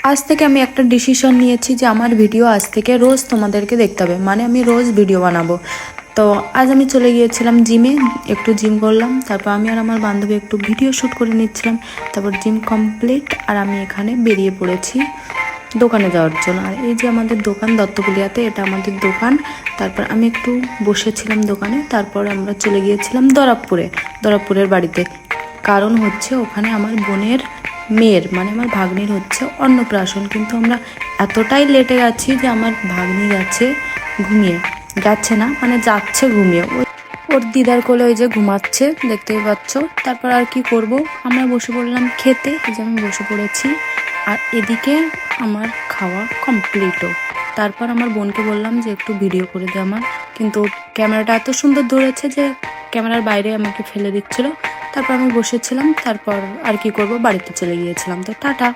আজ থেকে আমি একটা ডিসিশন নিয়েছি যে আমার ভিডিও আজ থেকে রোজ তোমাদেরকে দেখতে হবে, মানে আমি রোজ ভিডিও বানাবো। তো আজ আমি চলে গিয়েছিলাম জিমে, একটু জিম করলাম, তারপর আমি আর আমার বান্ধবী একটু ভিডিও শ্যুট করে নিচ্ছিলাম। তারপর জিম কমপ্লিট আর আমি এখানে বেরিয়ে পড়েছি দোকানে যাওয়ার জন্য। আর এই যে আমাদের দোকান দত্তকুলিয়াতে, এটা আমাদের দোকান। তারপর আমি একটু বসেছিলাম দোকানে, তারপর আমরা চলে গিয়েছিলাম দরাবপুরের বাড়িতে। কারণ হচ্ছে ওখানে আমার বোনের মেয়ের, মানে আমার ভাগ্নির হচ্ছে অন্নপ্রাশন। কিন্তু আমরা এতটাই লেটে গেছি যে আমার ভাগ্নি যাচ্ছে ঘুমিয়ে, যাচ্ছে না মানে যাচ্ছে ঘুমিয়ে, ওর দিদার কোলে ওই যে ঘুমাচ্ছে, দেখতেই পাচ্ছ। তারপর আর কি করব, আমরা বসে পড়লাম খেতে, এই যে আমি বসে পড়েছি। আর এদিকে আমার খাওয়া কমপ্লিটও। তারপর আমার বোনকে বললাম যে একটু ভিডিও করে দে আমার, কিন্তু ক্যামেরাটা এত সুন্দর ধরেছে যে ক্যামেরার বাইরে আমাকে ফেলে দিচ্ছিল। তারপর আমি বসেছিলাম, তারপর আর কি করব, বাড়িতে চলে গিয়েছিলাম। তো টাটা।